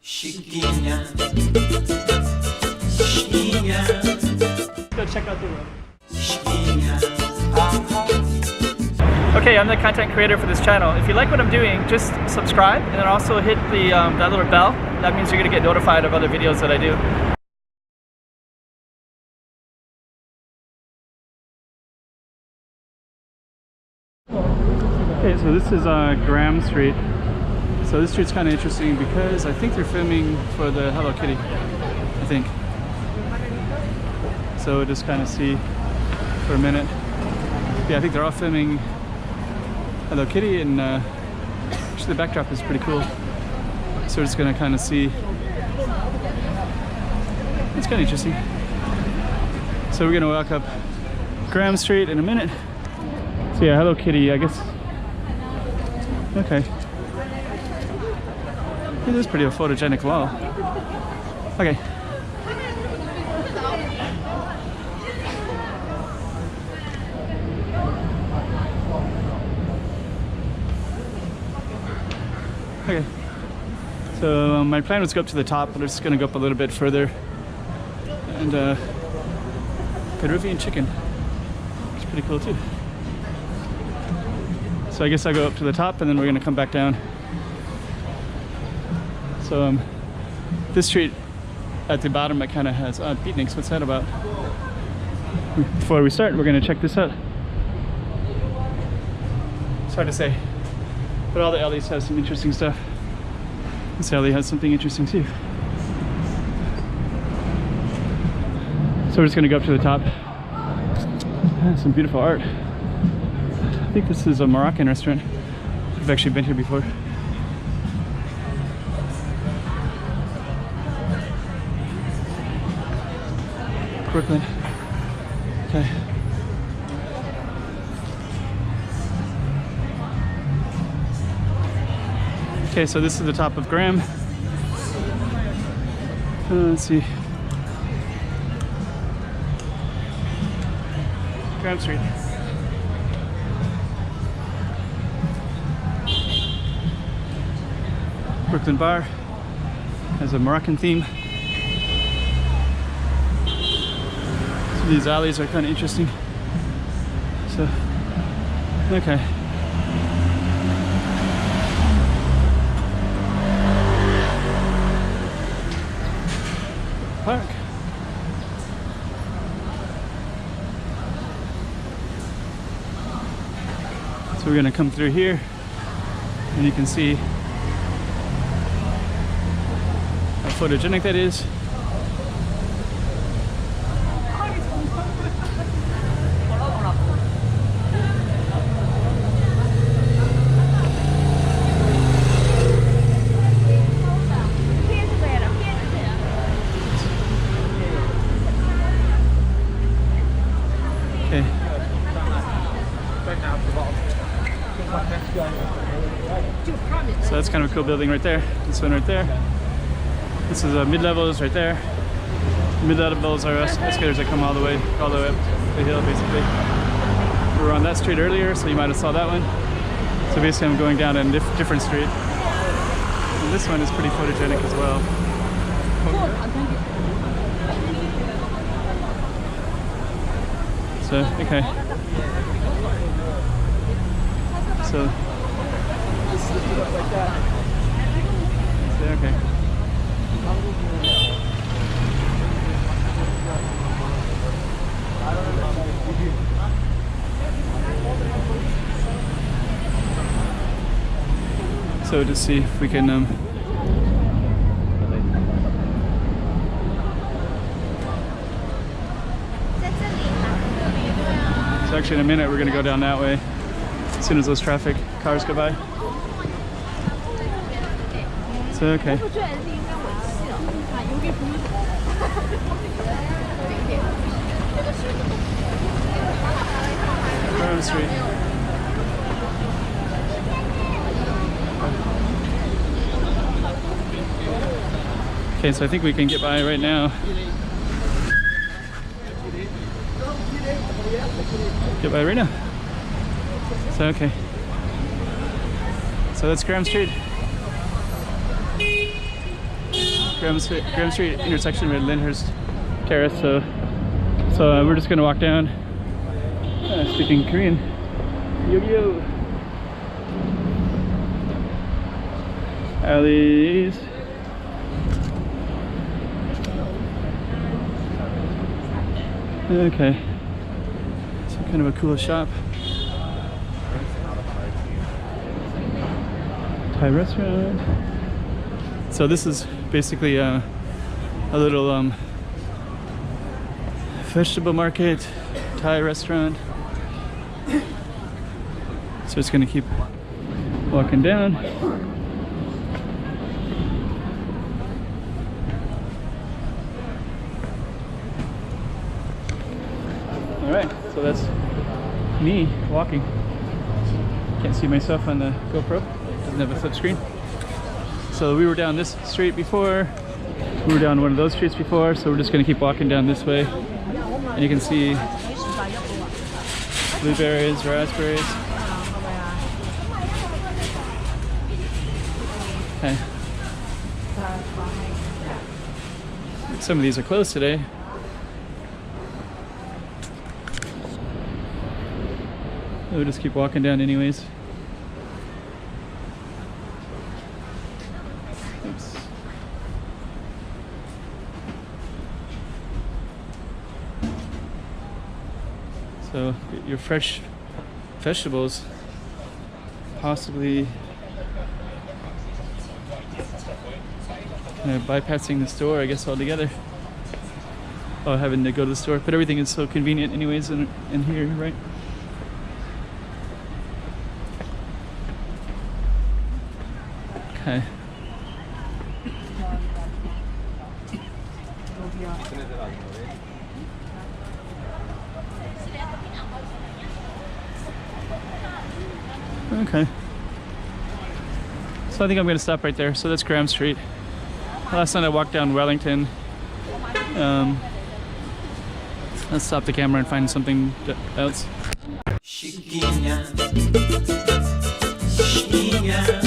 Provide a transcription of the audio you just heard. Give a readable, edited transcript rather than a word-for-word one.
Chiquinha, chiquinha. Go check out the room. Chiquinha. Okay, I'm the content creator for this channel. If you like what I'm doing, just subscribe and then also hit the that little bell. That means you're gonna get notified of other videos that I do. Okay, so this is Graham Street. So this street's kind of interesting because I think they're filming for the Hello Kitty, I think. So we'll just kind of see for a minute. Yeah, I think they're all filming Hello Kitty, and actually the backdrop is pretty cool. So we're just gonna kind of see. It's kind of interesting. So we're gonna walk up Graham Street in a minute. So yeah, Hello Kitty, I guess. Okay. It is pretty a photogenic wall. Okay. Okay. So my plan was to go up to the top, but I'm just gonna go up a little bit further. And Peruvian chicken. It's pretty cool too. So I guess I'll go up to the top and then we're gonna come back down. So this street at the bottom, it kind of has beatniks. What's that about? Before we start, we're gonna check this out. It's hard to say, but all the alleys have some interesting stuff. This alley has something interesting too. So we're just gonna go up to the top. Some beautiful art. I think this is a Moroccan restaurant. I've actually been here before. Brooklyn. Okay. Okay, so this is the top of Graham. Let's see. Graham Street. Brooklyn Bar has a Moroccan theme. So these alleys are kind of interesting. So, okay. Park. So we're gonna come through here, and you can see how photogenic that is. Okay. So that's kind of a cool building right there. This one right there. This is mid-levels right there. Mid-levels are escalators that come all the way up the hill, basically. We were on that street earlier, so you might have saw that one. So basically I'm going down a different street. And this one is pretty photogenic as well. So, okay. So, okay. So to see if we can so actually in a minute we're gonna go down that way as soon as those traffic cars go by. So okay. Graham Street. Okay, so I think we can get by right now. Get by right now. So okay. So that's Graham Street. Graham Street intersection with Lyndhurst Terrace. So we're just gonna walk down. Speaking Korean. Yo yo. Alleys. Okay. So kind of a cool shop. Thai restaurant. So this is basically a little vegetable market, Thai restaurant. So it's gonna keep walking down. All right, so that's me walking. Can't see myself on the GoPro. Doesn't have a flip screen. So we were down this street before. We were down one of those streets before. So we're just gonna keep walking down this way. And you can see blueberries, raspberries. Okay. Some of these are closed today. We'll just keep walking down anyways. Oops. So your fresh vegetables, possibly bypassing the store, I guess, altogether. Oh, having to go to the store, but everything is so convenient anyways in here, right? Okay. Okay. So I think I'm gonna stop right there. So that's Graham Street. Last night I walked down Wellington. Let's stop the camera and find something else. Chiquinha, chiquinha.